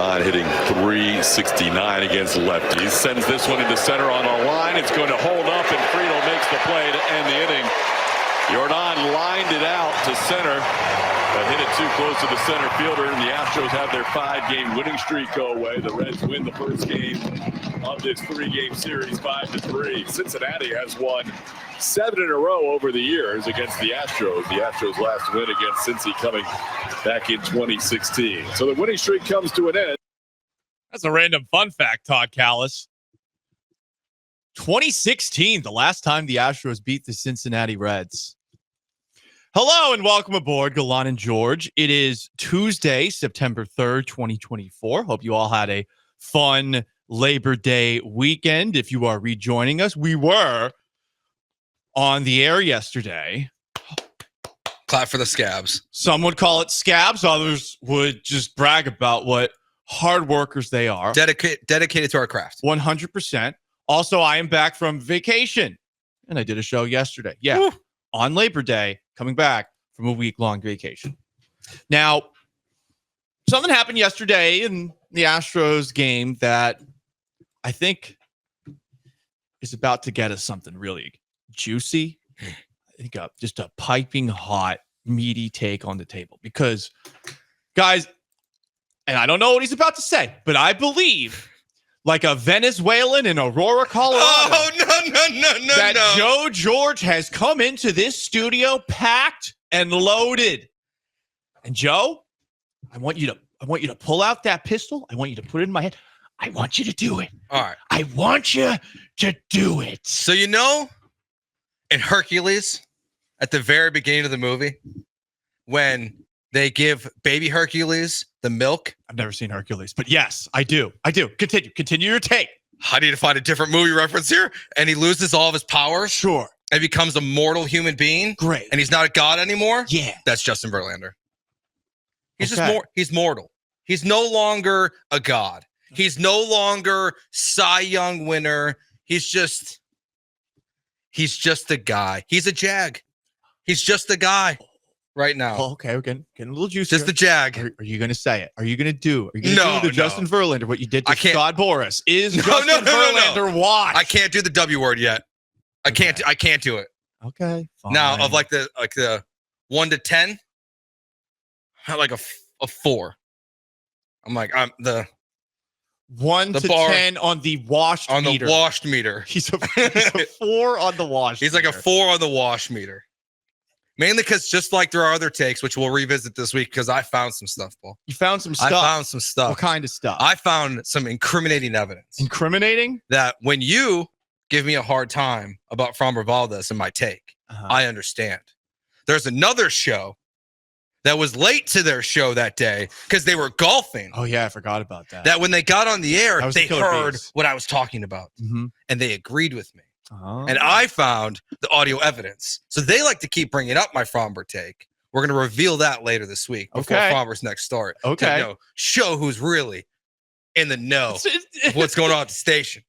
Yordan hitting .369 against lefties. Sends this one into center on a line. It's going to hold up, and Friedel makes the play to end the inning. Yordan lined it out to center, but hit it too close to the center fielder, and the Astros have their 5-game winning streak go away. The Reds win the first game of this 3-game series 5-3. Cincinnati has won 7 in a row over the years against the Astros. The Astros' last win against Cincy coming back in 2016. So the winning streak comes to an end. That's a random fun fact, Todd Callis. 2016, the last time the Astros beat the Cincinnati Reds. Hello and welcome aboard, Galan and George. It is Tuesday, September 3rd, 2024. Hope you all had a fun Labor Day weekend. If you are rejoining us, we were on the air yesterday. Clap for the scabs. Some would call it scabs. Others would just brag about what hard workers they are. Dedicated to our craft. 100%. Also, I am back from vacation, and I did a show yesterday. Yeah, Woo. On Labor Day, coming back from a week-long vacation. Now, something happened yesterday in the Astros game that I think is about to get us something really juicy. I think just a piping hot, meaty take on the table. Because, guys, and I don't know what he's about to say, but I believe, like a Venezuelan in Aurora, Colorado. Oh, no. That Joe George has come into this studio packed and loaded. And Joe, I want you to pull out that pistol. I want you to put it in my head. I want you to do it. All right. I want you to do it. So, in Hercules, at the very beginning of the movie, when they give baby Hercules the milk. I've never seen Hercules, but yes, I do. Continue your take. I need to find a different movie reference here. And he loses all of his powers. Sure. And becomes a mortal human being. Great. And he's not a god anymore. Yeah. That's Justin Verlander. He's okay. He's mortal. He's no longer a god. He's no longer Cy Young winner. He's just a guy. He's a jag. He's just a guy right now. Oh, okay, we're getting a little juicy. Just the jag. Are you going to say it? Are you going to do the Justin Verlander, what you did to Scott Boras? Justin Verlander washed? I can't do the W word yet. I can't do it. Okay. Fine. Now, of like the 1 to 10, I like a 4. I'm the 1 to 10 on the washed meter. On the washed meter. He's a 4 on the washed He's meter. like a 4 on the wash meter. Mainly because just like there are other takes, which we'll revisit this week because I found some stuff, Paul. You found some stuff? I found some stuff. What kind of stuff? I found some incriminating evidence. Incriminating? That when you give me a hard time about Framber Valdez and my take, I understand. There's another show that was late to their show that day because they were golfing. Oh, yeah, I forgot about that. That when they got on the air, they heard bees. what I was talking about. Mm-hmm. And they agreed with me. Oh. And I found the audio evidence. So they like to keep bringing up my Fromber take. We're going to reveal that later this week before Fromber's next start. Okay. To show who's really in the know of what's going on at the station.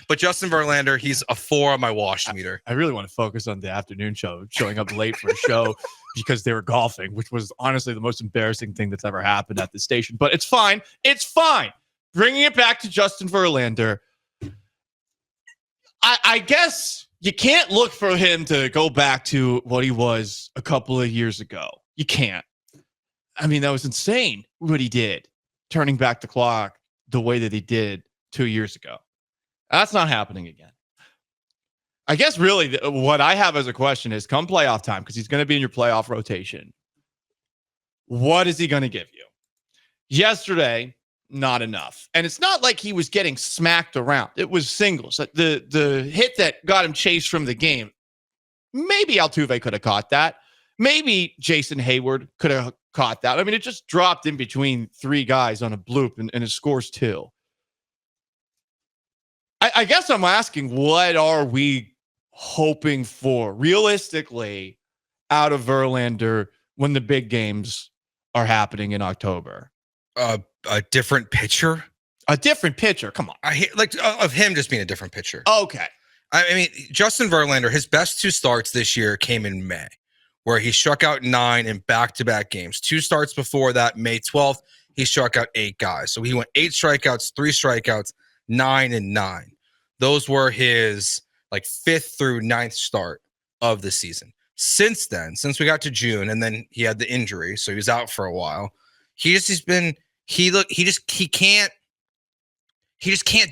But Justin Verlander, he's a 4 on my wash meter. I really want to focus on the afternoon show, showing up late for a show because they were golfing, which was honestly the most embarrassing thing that's ever happened at the station. But it's fine. It's fine. Bringing it back to Justin Verlander. I guess you can't look for him to go back to what he was a couple of years ago. You can't. I mean, that was insane what he did, turning back the clock the way that he did 2 years ago. That's not happening again. I guess really what I have as a question is come playoff time, because he's going to be in your playoff rotation. What is he going to give you? Yesterday, not enough. And it's not like he was getting smacked around. It was singles. The hit that got him chased from the game, maybe Altuve could have caught that. Maybe Jason Hayward could have caught that. I mean, it just dropped in between 3 guys on a bloop, and it scores 2. I guess I'm asking, what are we hoping for realistically out of Verlander when the big games are happening in October? A different pitcher? A different pitcher? Come on. Of him just being a different pitcher. Okay. I mean, Justin Verlander, his best 2 starts this year came in May, where he struck out 9 in back-to-back games. 2 starts before that, May 12th he struck out 8 guys. So he went 8 strikeouts, 3 strikeouts, 9 and 9. Those were his like 5th through 9th start of the season. Since then, since we got to June, and then he had the injury, so he was out for a while. He just can't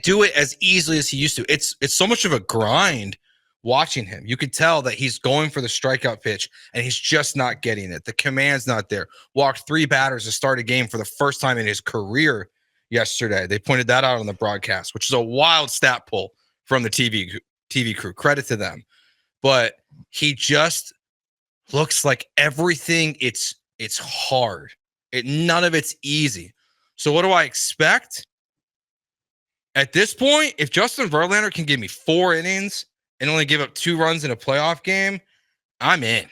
do it as easily as he used to. It's so much of a grind watching him. You could tell that he's going for the strikeout pitch and he's just not getting it. The command's not there. Walked 3 batters to start a game for the first time in his career yesterday. They pointed that out on the broadcast, which is a wild stat pull from the TV crew. Credit to them. But he just looks like everything it's hard. None of it's easy. So what do I expect? At this point, if Justin Verlander can give me 4 innings and only give up 2 runs in a playoff game, I'm in.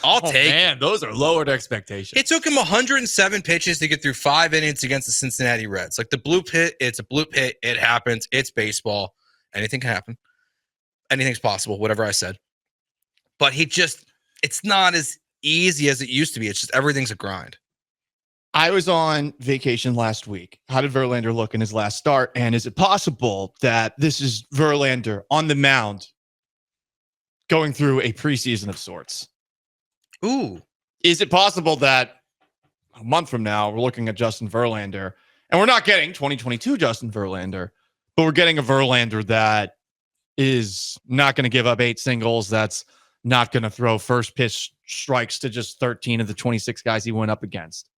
I'll take it. Those are lowered expectations. It took him 107 pitches to get through 5 innings against the Cincinnati Reds. Like the bloop hit, it's a bloop hit. It happens. It's baseball. Anything can happen. Anything's possible, whatever I said. But it's not as easy as it used to be. It's just everything's a grind. I was on vacation last week. How did Verlander look in his last start? And is it possible that this is Verlander on the mound going through a preseason of sorts? Ooh. Is it possible that a month from now, we're looking at Justin Verlander, and we're not getting 2022 Justin Verlander, but we're getting a Verlander that is not going to give up 8 singles, that's not going to throw first pitch strikes to just 13 of the 26 guys he went up against?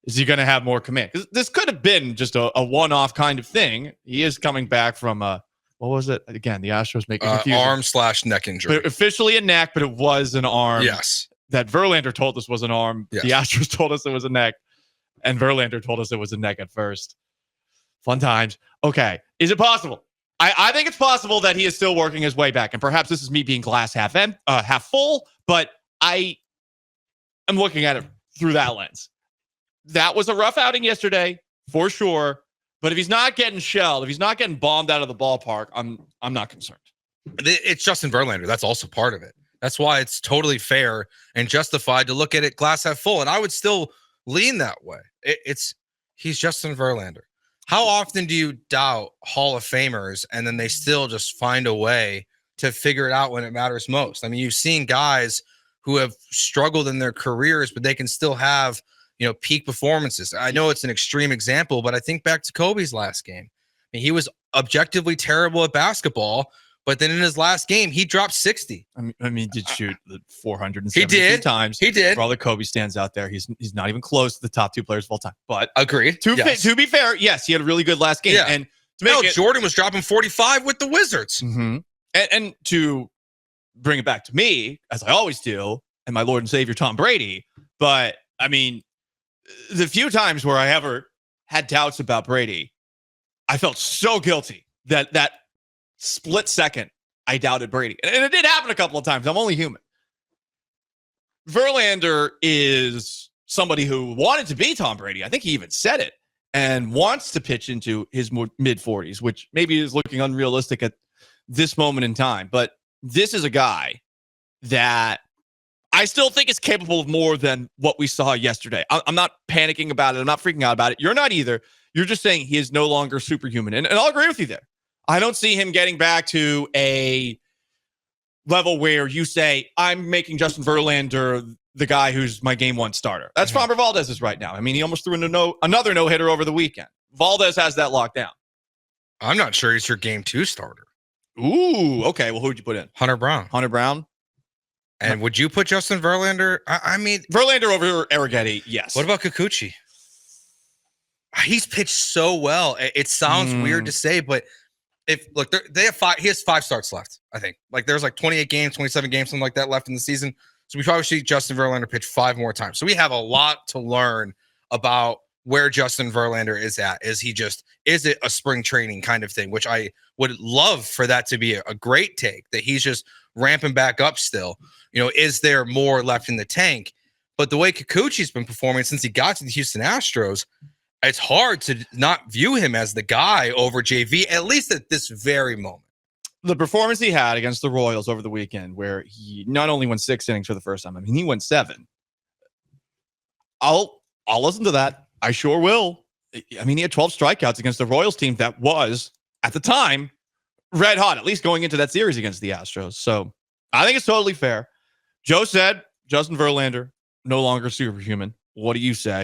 Is he going to have more command? Because this could have been just a one-off kind of thing. He is coming back from what was it? Again, the Astros make it confusing. Arm/neck injury. But officially a neck, but it was an arm. Yes. That Verlander told us was an arm. Yes. The Astros told us it was a neck. And Verlander told us it was a neck at first. Fun times. Okay. Is it possible? I think it's possible that he is still working his way back. And perhaps this is me being glass half full, but I am looking at it through that lens. That was a rough outing yesterday, for sure. But if he's not getting shelled, if he's not getting bombed out of the ballpark, I'm not concerned. It's Justin Verlander. That's also part of it. That's why it's totally fair and justified to look at it glass half full. And I would still lean that way. He's Justin Verlander. How often do you doubt Hall of Famers and then they still just find a way to figure it out when it matters most? I mean, you've seen guys who have struggled in their careers, but they can still have peak performances. I know it's an extreme example, but I think back to Kobe's last game. I mean, he was objectively terrible at basketball, but then in his last game, he dropped 60. I mean, did shoot 472 times. He did. For all the Kobe stands out there, he's not even close to the top 2 players of all time. But agreed. To be fair, yes, he had a really good last game. Yeah. And to make Jordan was dropping 45 with the Wizards. Mm-hmm. And to bring it back to me, as I always do, and my Lord and Savior Tom Brady. But I mean, the few times where I ever had doubts about Brady, I felt so guilty that split second I doubted Brady. And it did happen a couple of times. I'm only human. Verlander is somebody who wanted to be Tom Brady. I think he even said it, and wants to pitch into his mid-40s, which maybe is looking unrealistic at this moment in time. But this is a guy that I still think is capable of more than what we saw yesterday. I'm not panicking about it. I'm not freaking out about it. You're not either. You're just saying he is no longer superhuman. And I'll agree with you there. I don't see him getting back to a level where you say, I'm making Justin Verlander the guy who's my game 1 starter. That's Framber Valdez right now. I mean, he almost threw another no-hitter over the weekend. Valdez has that locked down. I'm not sure he's your game 2 starter. Ooh, okay. Well, who'd you put in? Hunter Brown. And would you put Justin Verlander? I mean, Verlander over Arrighetti, yes. What about Kikuchi? He's pitched so well. It sounds weird to say, but he has 5 starts left, I think. Like there's like 28 games, 27 games, something like that left in the season. So we probably see Justin Verlander pitch 5 more times. So we have a lot to learn about where Justin Verlander is at. Is it a spring training kind of thing, which I would love for that to be a great take, that he's just ramping back up still. Is there more left in the tank? But the way Kikuchi's been performing since he got to the Houston Astros, it's hard to not view him as the guy over JV, at least at this very moment. The performance he had against the Royals over the weekend, where he not only won 6 innings for the first time, I mean, he won 7. I'll listen to that. I sure will. I mean, he had 12 strikeouts against the Royals team that was, at the time, red hot, at least going into that series against the Astros. So I think it's totally fair. Joe said Justin Verlander, no longer superhuman. What do you say?